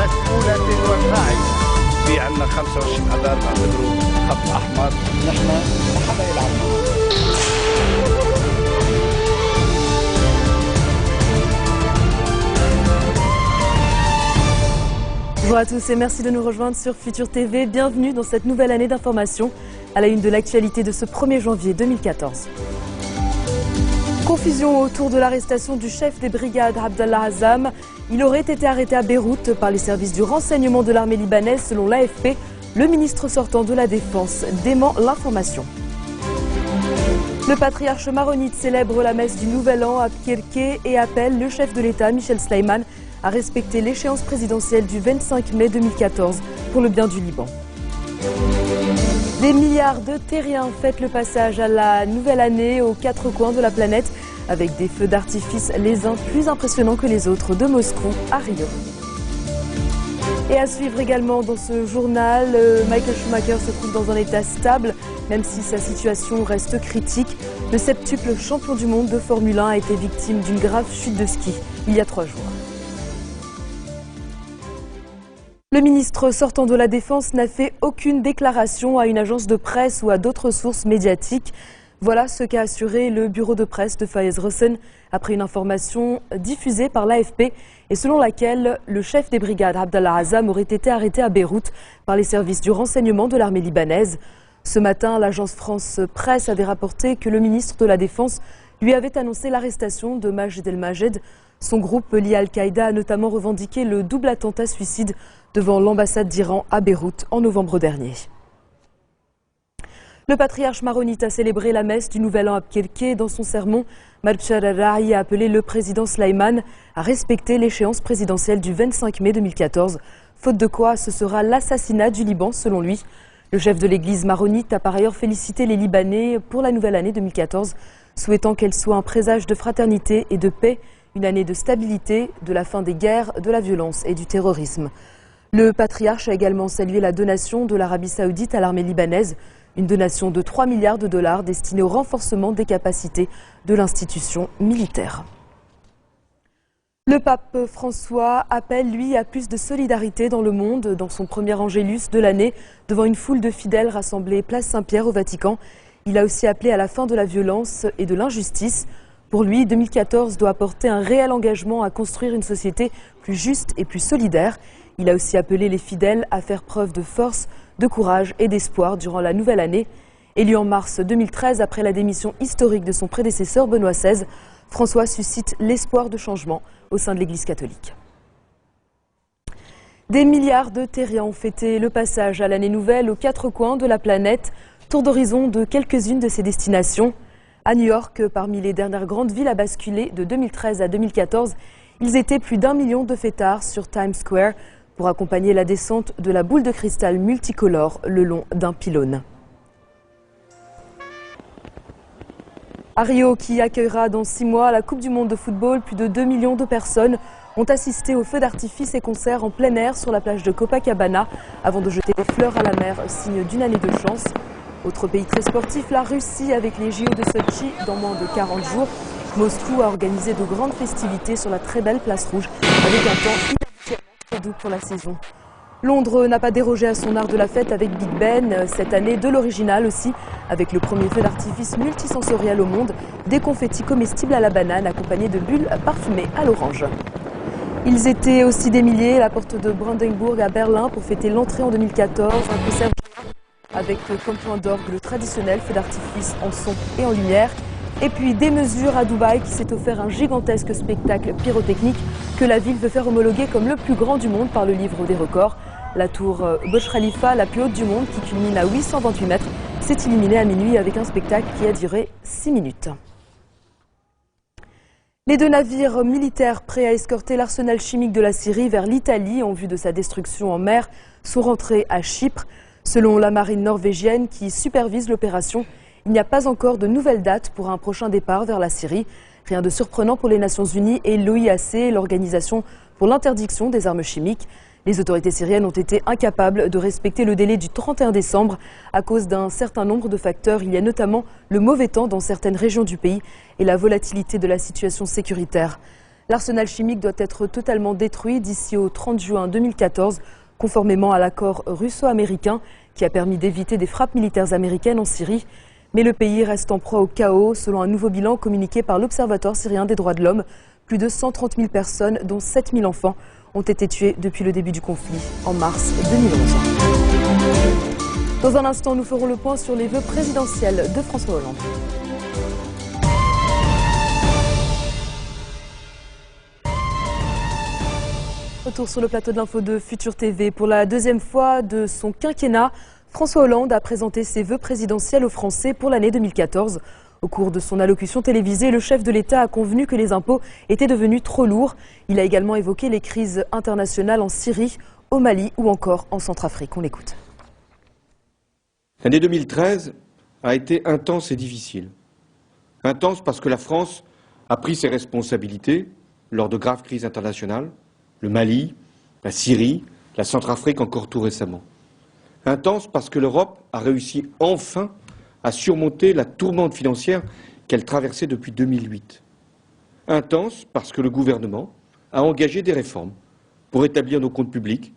مسؤولة وفاعلة. في عندنا 25 أذار بعتبره خط أحمر. نحن ما حدا يلعب. Bonjour à tous et merci de nous rejoindre sur Futur TV. Bienvenue dans cette nouvelle année d'information à la une de l'actualité de ce 1er janvier 2014. Confusion autour de l'arrestation du chef des brigades Abdallah Azzam. Il aurait été arrêté à Beyrouth par les services du renseignement de l'armée libanaise selon l'AFP. Le ministre sortant de la Défense dément l'information. Le patriarche maronite célèbre la messe du Nouvel An à Kirke et appelle le chef de l'État Michel Sleiman à respecter l'échéance présidentielle du 25 mai 2014 pour le bien du Liban. Des milliards de terriens fêtent le passage à la nouvelle année aux quatre coins de la planète avec des feux d'artifice les uns plus impressionnants que les autres de Moscou à Rio. Et à suivre également dans ce journal, Michael Schumacher se trouve dans un état stable, même si sa situation reste critique. Le septuple champion du monde de Formule 1 a été victime d'une grave chute de ski il y a 3 jours. Le ministre sortant de la Défense n'a fait aucune déclaration à une agence de presse ou à d'autres sources médiatiques. Voilà ce qu'a assuré le bureau de presse de Fayez Rossen après une information diffusée par l'AFP et selon laquelle le chef des brigades Abdallah Azzam aurait été arrêté à Beyrouth par les services du renseignement de l'armée libanaise. Ce matin, l'agence France Presse avait rapporté que le ministre de la Défense lui avait annoncé l'arrestation de Majed El-Majed. Son groupe lié à Al-Qaïda a notamment revendiqué le double attentat suicide devant l'ambassade d'Iran à Beyrouth en novembre dernier. Le patriarche maronite a célébré la messe du Nouvel An à Kirke. Dans son sermon, Marchar al-Ra'i a appelé le président Sleiman à respecter l'échéance présidentielle du 25 mai 2014, faute de quoi ce sera l'assassinat du Liban selon lui. Le chef de l'église maronite a par ailleurs félicité les Libanais pour la nouvelle année 2014, souhaitant qu'elle soit un présage de fraternité et de paix, une année de stabilité, de la fin des guerres, de la violence et du terrorisme. Le patriarche a également salué la donation de l'Arabie saoudite à l'armée libanaise, une donation de 3 milliards de dollars destinée au renforcement des capacités de l'institution militaire. Le pape François appelle, lui, à plus de solidarité dans le monde. Dans son premier angélus de l'année, devant une foule de fidèles rassemblés place Saint-Pierre au Vatican, il a aussi appelé à la fin de la violence et de l'injustice. Pour lui, 2014 doit apporter un réel engagement à construire une société plus juste et plus solidaire. Il a aussi appelé les fidèles à faire preuve de force, de courage et d'espoir durant la nouvelle année. Élu en mars 2013 après la démission historique de son prédécesseur Benoît XVI, François suscite l'espoir de changement au sein de l'Église catholique. Des milliards de terriens ont fêté le passage à l'année nouvelle aux quatre coins de la planète. Tour d'horizon de quelques-unes de ces destinations. À New York, parmi les dernières grandes villes à basculer de 2013 à 2014, ils étaient plus d'1 million de fêtards sur Times Square pour accompagner la descente de la boule de cristal multicolore le long d'un pylône. À Rio, qui accueillera dans 6 mois la Coupe du Monde de football, plus de 2 millions de personnes ont assisté aux feux d'artifice et concerts en plein air sur la plage de Copacabana avant de jeter des fleurs à la mer, signe d'une année de chance. Autre pays très sportif, la Russie avec les JO de Sochi dans moins de 40 jours. Moscou a organisé de grandes festivités sur la très belle place rouge avec un temps inhabituellement très doux pour la saison. Londres n'a pas dérogé à son art de la fête avec Big Ben, cette année de l'original aussi, avec le premier feu d'artifice multisensoriel au monde, des confettis comestibles à la banane accompagnés de bulles parfumées à l'orange. Ils étaient aussi des milliers à la porte de Brandenburg à Berlin pour fêter l'entrée en 2014, un concert avec comme point d'orgue le traditionnel feu d'artifice en son et en lumière. Et puis des mesures à Dubaï qui s'est offert un gigantesque spectacle pyrotechnique que la ville veut faire homologuer comme le plus grand du monde par le livre des records. La tour Burj Khalifa, la plus haute du monde, qui culmine à 828 mètres, s'est illuminée à minuit avec un spectacle qui a duré 6 minutes. Les 2 navires militaires prêts à escorter l'arsenal chimique de la Syrie vers l'Italie en vue de sa destruction en mer sont rentrés à Chypre. Selon la marine norvégienne qui supervise l'opération, il n'y a pas encore de nouvelle date pour un prochain départ vers la Syrie. Rien de surprenant pour les Nations Unies et l'OIAC, l'Organisation pour l'interdiction des armes chimiques. Les autorités syriennes ont été incapables de respecter le délai du 31 décembre à cause d'un certain nombre de facteurs. Il y a notamment le mauvais temps dans certaines régions du pays et la volatilité de la situation sécuritaire. L'arsenal chimique doit être totalement détruit d'ici au 30 juin 2014, conformément à l'accord russo-américain qui a permis d'éviter des frappes militaires américaines en Syrie. Mais le pays reste en proie au chaos, selon un nouveau bilan communiqué par l'Observatoire syrien des droits de l'homme. Plus de 130 000 personnes, dont 7 000 enfants, ont été tuées depuis le début du conflit, en mars 2011. Dans un instant, nous ferons le point sur les vœux présidentiels de François Hollande. Retour sur le plateau de l'info de Futur TV. Pour la deuxième fois de son quinquennat, François Hollande a présenté ses vœux présidentiels aux Français pour l'année 2014. Au cours de son allocution télévisée, le chef de l'État a convenu que les impôts étaient devenus trop lourds. Il a également évoqué les crises internationales en Syrie, au Mali ou encore en Centrafrique. On l'écoute. L'année 2013 a été intense et difficile. Intense parce que la France a pris ses responsabilités lors de graves crises internationales, le Mali, la Syrie, la Centrafrique encore tout récemment. Intense parce que l'Europe a réussi enfin à surmonter la tourmente financière qu'elle traversait depuis 2008. Intense parce que le gouvernement a engagé des réformes pour établir nos comptes publics,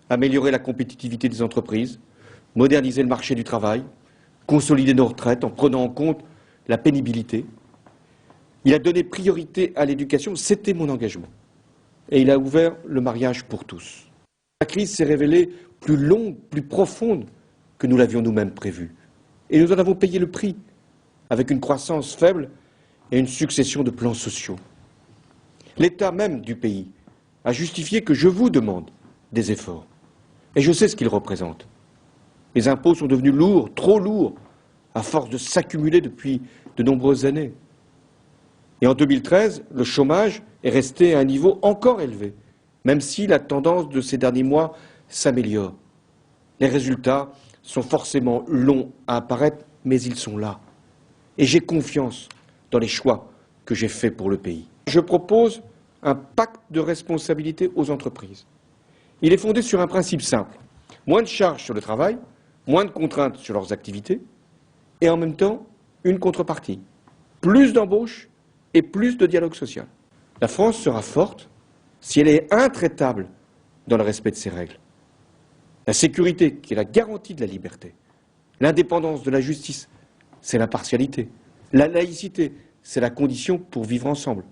améliorer la compétitivité des entreprises, moderniser le marché du travail, consolider nos retraites en prenant en compte la pénibilité. Il a donné priorité à l'éducation, c'était mon engagement. Et il a ouvert le mariage pour tous. La crise s'est révélée plus longue, plus profonde que nous l'avions nous-mêmes prévu. Et nous en avons payé le prix, avec une croissance faible et une succession de plans sociaux. L'État même du pays a justifié que je vous demande des efforts. Et je sais ce qu'ils représentent. Les impôts sont devenus lourds, trop lourds, à force de s'accumuler depuis de nombreuses années. Et en 2013, le chômage est resté à un niveau encore élevé, même si la tendance de ces derniers mois s'améliore. Les résultats sont forcément longs à apparaître, mais ils sont là. Et j'ai confiance dans les choix que j'ai faits pour le pays. Je propose un pacte de responsabilité aux entreprises. Il est fondé sur un principe simple. Moins de charges sur le travail, moins de contraintes sur leurs activités, et en même temps, une contrepartie. Plus d'embauches et plus de dialogue social. La France sera forte si elle est intraitable dans le respect de ses règles. La sécurité, qui est la garantie de la liberté. L'indépendance de la justice, c'est l'impartialité. La laïcité, c'est la condition pour vivre ensemble.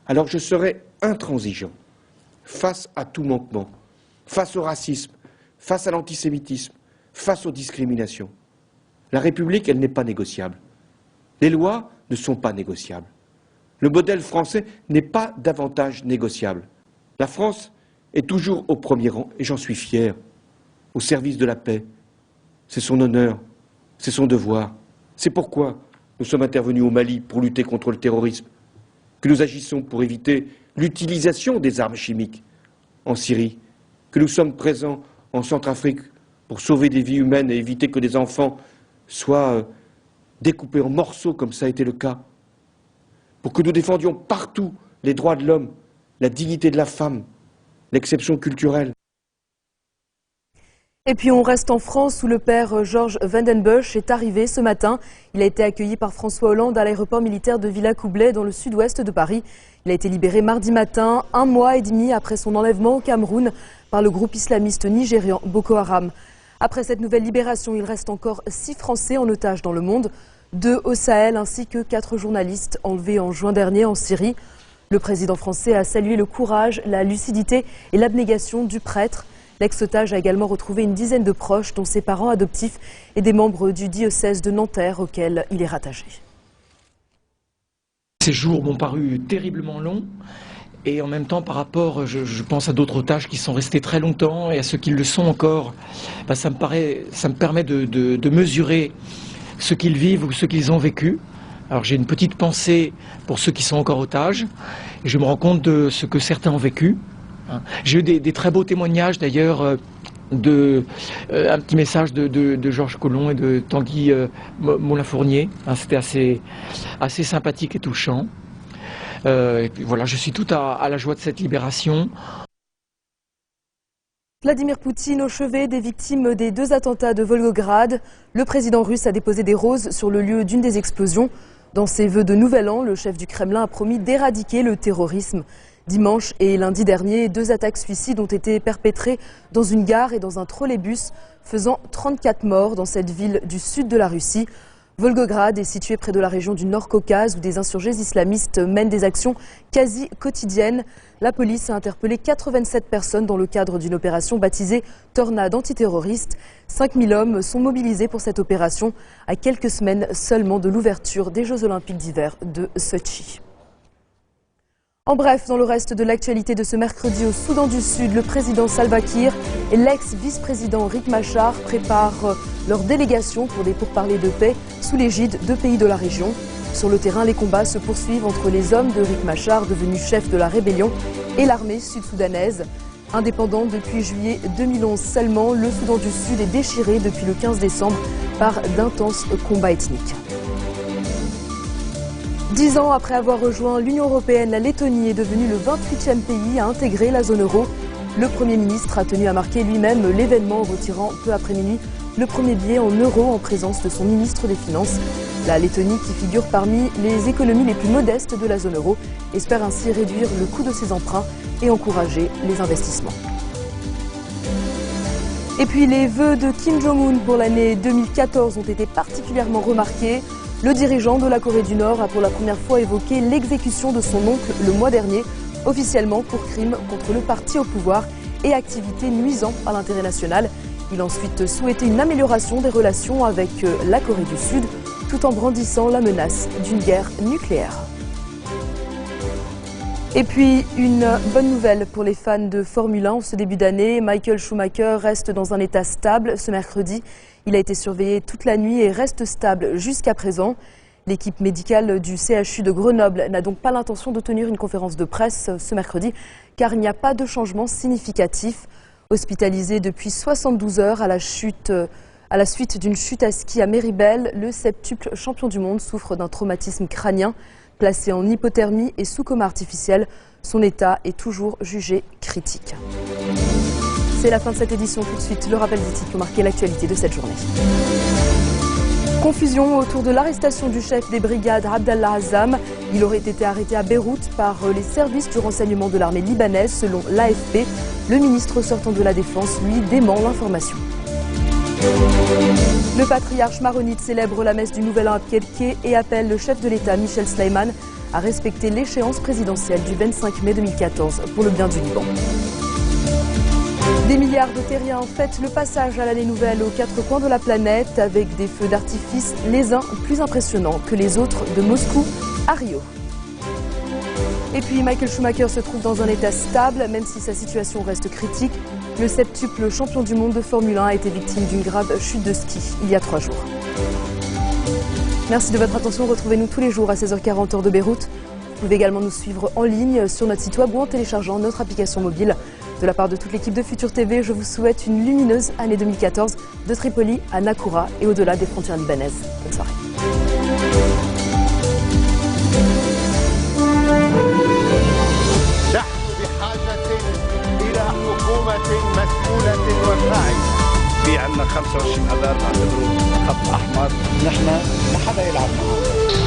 Alors je serai intransigeant face à tout manquement, face au racisme, face à l'antisémitisme, face aux discriminations. La République, elle n'est pas négociable. Les lois ne sont pas négociables. Le modèle français n'est pas davantage négociable. La France est toujours au premier rang, et j'en suis fier, au service de la paix. C'est son honneur, c'est son devoir. C'est pourquoi nous sommes intervenus au Mali pour lutter contre le terrorisme, que nous agissons pour éviter l'utilisation des armes chimiques en Syrie, que nous sommes présents en Centrafrique pour sauver des vies humaines et éviter que des enfants soient découpés en morceaux comme ça a été le cas, pour que nous défendions partout les droits de l'homme, la dignité de la femme, l'exception culturelle. Et puis on reste en France où le père Georges Vandenbusch est arrivé ce matin. Il a été accueilli par François Hollande à l'aéroport militaire de Villacoublay dans le sud-ouest de Paris. Il a été libéré mardi matin, 1 mois et demi après son enlèvement au Cameroun par le groupe islamiste nigérian Boko Haram. Après cette nouvelle libération, il reste encore 6 Français en otage dans le monde, 2 au Sahel ainsi que 4 journalistes enlevés en juin dernier en Syrie. Le président français a salué le courage, la lucidité et l'abnégation du prêtre. L'ex-otage a également retrouvé une dizaine de proches, dont ses parents adoptifs et des membres du diocèse de Nanterre auquel il est rattaché. Ces jours m'ont paru terriblement longs et en même temps par rapport, je pense à d'autres otages qui sont restés très longtemps et à ceux qui le sont encore, ça me permet de mesurer ce qu'ils vivent ou ce qu'ils ont vécu. Alors j'ai une petite pensée pour ceux qui sont encore otages et je me rends compte de ce que certains ont vécu. J'ai eu des très beaux témoignages d'ailleurs, un petit message de Georges Collomb et de Tanguy Moulin-Fournier. C'était assez sympathique et touchant. Et puis voilà, je suis tout à la joie de cette libération. Vladimir Poutine au chevet des victimes des 2 attentats de Volgograd. Le président russe a déposé des roses sur le lieu d'une des explosions. Dans ses vœux de nouvel an, le chef du Kremlin a promis d'éradiquer le terrorisme. Dimanche et lundi dernier, 2 attaques suicides ont été perpétrées dans une gare et dans un trolleybus, faisant 34 morts dans cette ville du sud de la Russie. Volgograd est située près de la région du Nord-Caucase où des insurgés islamistes mènent des actions quasi quotidiennes. La police a interpellé 87 personnes dans le cadre d'une opération baptisée Tornade antiterroriste. 5000 hommes sont mobilisés pour cette opération à quelques semaines seulement de l'ouverture des Jeux Olympiques d'hiver de Sochi. En bref, dans le reste de l'actualité de ce mercredi au Soudan du Sud, le président Salva Kiir et l'ex-vice-président Riek Machar préparent leur délégation pour des pourparlers de paix sous l'égide de pays de la région. Sur le terrain, les combats se poursuivent entre les hommes de Riek Machar, devenu chef de la rébellion, et l'armée sud-soudanaise. Indépendant depuis juillet 2011 seulement, le Soudan du Sud est déchiré depuis le 15 décembre par d'intenses combats ethniques. 10 ans après avoir rejoint l'Union européenne, la Lettonie est devenue le 28e pays à intégrer la zone euro. Le Premier ministre a tenu à marquer lui-même l'événement en retirant peu après minuit le premier billet en euros en présence de son ministre des Finances. La Lettonie, qui figure parmi les économies les plus modestes de la zone euro, espère ainsi réduire le coût de ses emprunts et encourager les investissements. Et puis les vœux de Kim Jong-un pour l'année 2014 ont été particulièrement remarqués. Le dirigeant de la Corée du Nord a pour la première fois évoqué l'exécution de son oncle le mois dernier, officiellement pour crime contre le parti au pouvoir et activité nuisant à l'intérêt national. Il a ensuite souhaité une amélioration des relations avec la Corée du Sud, tout en brandissant la menace d'une guerre nucléaire. Et puis, une bonne nouvelle pour les fans de Formule 1 en ce début d'année. Michael Schumacher reste dans un état stable ce mercredi. Il a été surveillé toute la nuit et reste stable jusqu'à présent. L'équipe médicale du CHU de Grenoble n'a donc pas l'intention de tenir une conférence de presse ce mercredi, car il n'y a pas de changement significatif. Hospitalisé depuis 72 heures à la suite d'une chute à ski à Méribel, le septuple champion du monde souffre d'un traumatisme crânien. Placé en hypothermie et sous coma artificiel, son état est toujours jugé critique. C'est la fin de cette édition. Tout de suite, le rappel des titres qui ont marqué l'actualité de cette journée. Confusion autour de l'arrestation du chef des brigades Abdallah Azzam. Il aurait été arrêté à Beyrouth par les services du renseignement de l'armée libanaise, selon l'AFP. Le ministre sortant de la Défense, lui, dément l'information. Le patriarche maronite célèbre la messe du Nouvel An à Kirke et appelle le chef de l'État, Michel Sleiman, à respecter l'échéance présidentielle du 25 mai 2014 pour le bien du Liban. Des milliards de terriens fêtent le passage à l'année nouvelle aux 4 coins de la planète avec des feux d'artifice, les uns plus impressionnants que les autres, de Moscou à Rio. Et puis Michael Schumacher se trouve dans un état stable, même si sa situation reste critique. Le septuple champion du monde de Formule 1 a été victime d'une grave chute de ski il y a 3 jours. Merci de votre attention. Retrouvez-nous tous les jours à 16h40 heure de Beyrouth. Vous pouvez également nous suivre en ligne sur notre site web ou en téléchargeant notre application mobile. De la part de toute l'équipe de Futur TV, je vous souhaite une lumineuse année 2014 de Tripoli à Nakoura et au-delà des frontières libanaises. Bonne soirée. في عندنا 25 اذار بعتبره خط احمر، نحن ما حدا يلعب معه.